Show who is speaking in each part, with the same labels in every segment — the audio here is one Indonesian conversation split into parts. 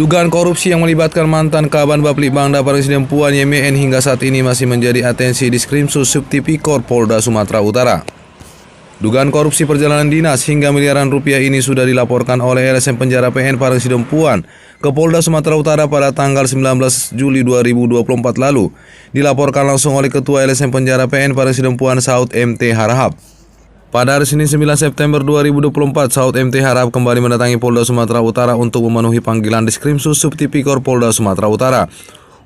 Speaker 1: Dugaan korupsi yang melibatkan mantan Kaban Baplibangda Presiden Puan YMN hingga saat ini masih menjadi atensi Diskrimsus Subtipikor Polda Sumatera Utara. Dugaan korupsi perjalanan dinas hingga miliaran rupiah ini sudah dilaporkan oleh LSM Penjara PN Presiden Puan ke Polda Sumatera Utara pada tanggal 19 Juli 2024 lalu. Dilaporkan langsung oleh Ketua LSM Penjara PN Presiden Puan Saud MT Harahap. Pada hari Senin 9 September 2024, Saud MT Harahap kembali mendatangi Polda Sumatera Utara untuk memenuhi panggilan Diskrimsus Subtipikor Polda Sumatera Utara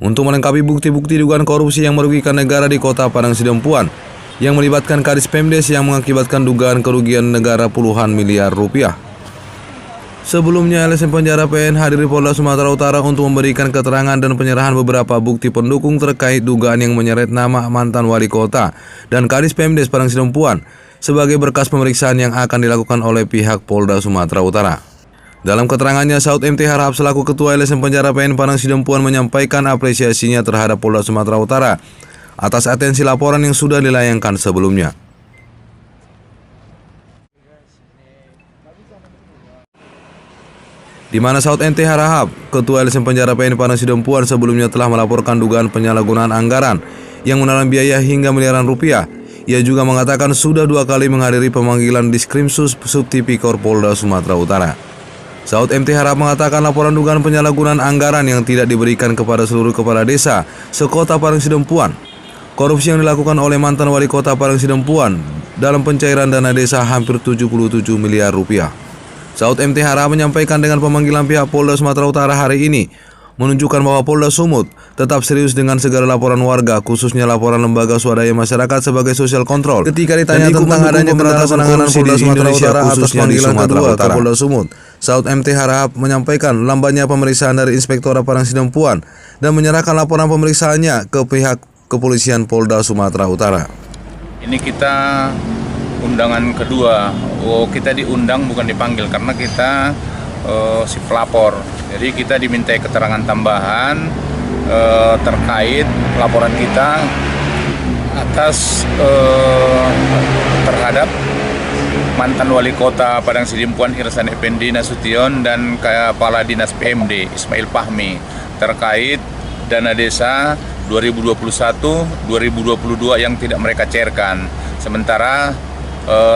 Speaker 1: untuk melengkapi bukti-bukti dugaan korupsi yang merugikan negara di Kota Padang Sidempuan yang melibatkan Kadis Pemdes yang mengakibatkan dugaan kerugian negara puluhan miliar rupiah. Sebelumnya, LSM Penjara PN hadir di Polda Sumatera Utara untuk memberikan keterangan dan penyerahan beberapa bukti pendukung terkait dugaan yang menyeret nama mantan wali kota dan Kadis Pemdes Padang Sidempuan sebagai berkas pemeriksaan yang akan dilakukan oleh pihak Polda Sumatera Utara. Dalam keterangannya, Saud MT Harahap selaku Ketua LSM Penjara PN Padang Sidempuan menyampaikan apresiasinya terhadap Polda Sumatera Utara atas atensi laporan yang sudah dilayangkan sebelumnya. Di mana Saud MT Harahap, Ketua LSM Penjara PN Padang Sidempuan sebelumnya telah melaporkan dugaan penyalahgunaan anggaran yang menelan biaya hingga miliaran rupiah. Ia juga mengatakan sudah 2 kali menghadiri pemanggilan Diskrimsus Subtipikor Polda Sumatera Utara. Saud MT Harahap mengatakan laporan dugaan penyalahgunaan anggaran yang tidak diberikan kepada seluruh kepala desa sekota Padang Sidempuan, korupsi yang dilakukan oleh mantan wali kota Padang Sidempuan dalam pencairan dana desa hampir 77 miliar rupiah. Saud MT Harahap menyampaikan dengan pemanggilan pihak Polda Sumatera Utara hari ini menunjukkan bahwa Polda Sumut tetap serius dengan segala laporan warga, khususnya laporan lembaga swadaya masyarakat sebagai social control. Ketika ditanya tentang adanya pemberantasan korupsi di Indonesia khususnya di Sumatera Utara, Polda Sumut, Saud MT Harahap menyampaikan lambannya pemeriksaan dari Inspektorat Padang Sidempuan dan menyerahkan laporan pemeriksaannya ke pihak kepolisian Polda Sumatera Utara.
Speaker 2: Ini kita undangan kedua. Kita diundang bukan dipanggil karena kita si pelapor. Jadi kita dimintai keterangan tambahan terkait laporan kita atas terhadap mantan wali kota Padang Sidempuan Ihsan Effendi Nasution dan Kepala Dinas PMD Ismail Fahmi terkait dana desa 2021-2022 yang tidak mereka cairkan. Sementara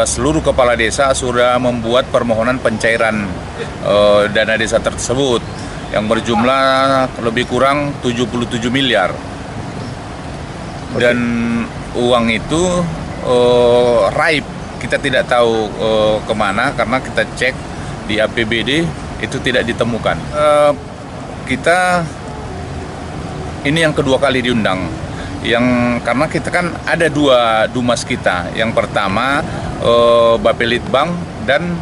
Speaker 2: seluruh kepala desa sudah membuat permohonan pencairan dana desa tersebut yang berjumlah lebih kurang 77 miliar. Dan uang itu raib, kita tidak tahu kemana karena kita cek di APBD itu tidak ditemukan. Kita ini yang kedua kali diundang. Karena kita kan ada 2 dumas kita. Yang pertama Bapelitbang dan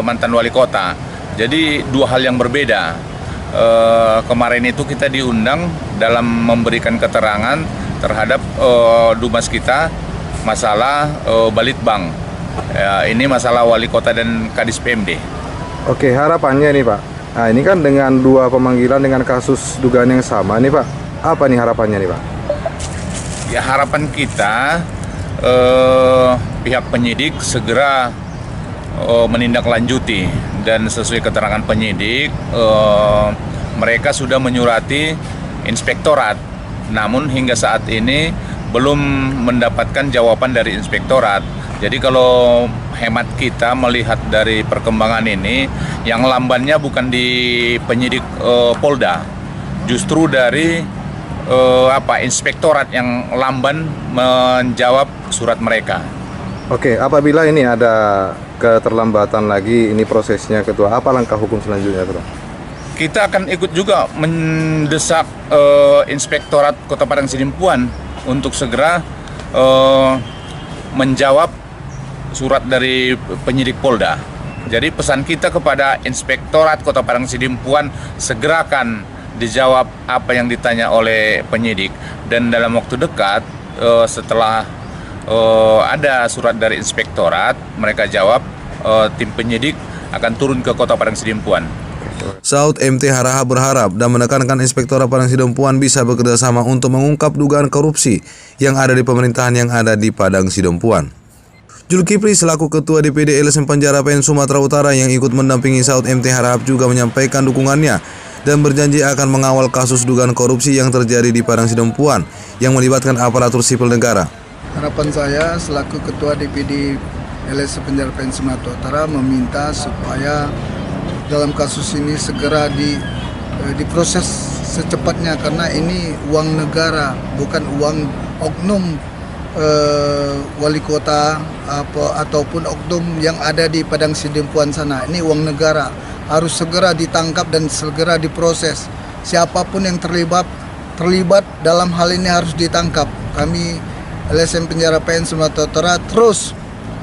Speaker 2: mantan wali kota. Jadi 2 hal yang berbeda. Kemarin itu kita diundang dalam memberikan keterangan terhadap dumas kita masalah Balitbang. Ini masalah wali kota dan Kadis PMD.
Speaker 3: Oke, harapannya nih Pak. Nah, ini kan dengan 2 pemanggilan dengan kasus dugaan yang sama nih Pak. Apa nih harapannya nih Pak?
Speaker 2: Ya, harapan kita pihak penyidik segera menindaklanjuti dan sesuai keterangan penyidik mereka sudah menyurati inspektorat, namun hingga saat ini belum mendapatkan jawaban dari inspektorat. Jadi kalau hemat kita melihat dari perkembangan ini, yang lambannya bukan di penyidik Polda, justru dari inspektorat yang lamban menjawab surat mereka.
Speaker 3: Oke, apabila ini ada keterlambatan lagi ini prosesnya Ketua, apa langkah hukum selanjutnya Ketua?
Speaker 2: Kita akan ikut juga mendesak Inspektorat Kota Padang Sidempuan untuk segera menjawab surat dari penyidik Polda. Jadi pesan kita kepada Inspektorat Kota Padang Sidempuan segerakan dijawab apa yang ditanya oleh penyidik, dan dalam waktu dekat setelah ada surat dari inspektorat mereka jawab, tim penyidik akan turun ke Kota Padang Sidempuan.
Speaker 1: Saud MT Harahap berharap dan menekankan Inspektorat Padang Sidempuan bisa bekerja sama untuk mengungkap dugaan korupsi yang ada di pemerintahan yang ada di Padang Sidempuan. Zulkifli selaku Ketua DPD LSM Penjara PN Sumatera Utara yang ikut mendampingi Saud MT Harahap juga menyampaikan dukungannya dan berjanji akan mengawal kasus dugaan korupsi yang terjadi di Padang Sidempuan yang melibatkan aparatur sipil negara.
Speaker 4: Harapan saya selaku Ketua DPD LSM Penjara PN Sumatera Utara meminta supaya dalam kasus ini segera diproses secepatnya, karena ini uang negara, bukan uang oknum wali kota ataupun oknum yang ada di Padang Sidempuan sana. Ini uang negara, harus segera ditangkap dan segera diproses. Siapapun yang terlibat dalam hal ini harus ditangkap. Kami LSM Penjara PN Sumatera Utara terus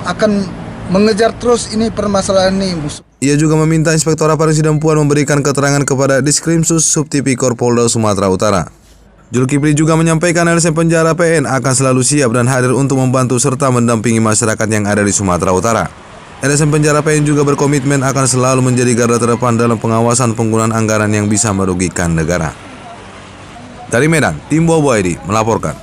Speaker 4: akan mengejar terus ini permasalahan ini.
Speaker 1: Ia juga meminta Inspektorat Padang Sidempuan memberikan keterangan kepada Diskrimsus Subtipikor Polda Sumatera Utara. Zulkifli juga menyampaikan LSM Penjara PN akan selalu siap dan hadir untuk membantu serta mendampingi masyarakat yang ada di Sumatera Utara. LSM Penjara PN juga berkomitmen akan selalu menjadi garda terdepan dalam pengawasan penggunaan anggaran yang bisa merugikan negara. Dari Medan, Tim Bobo ID melaporkan.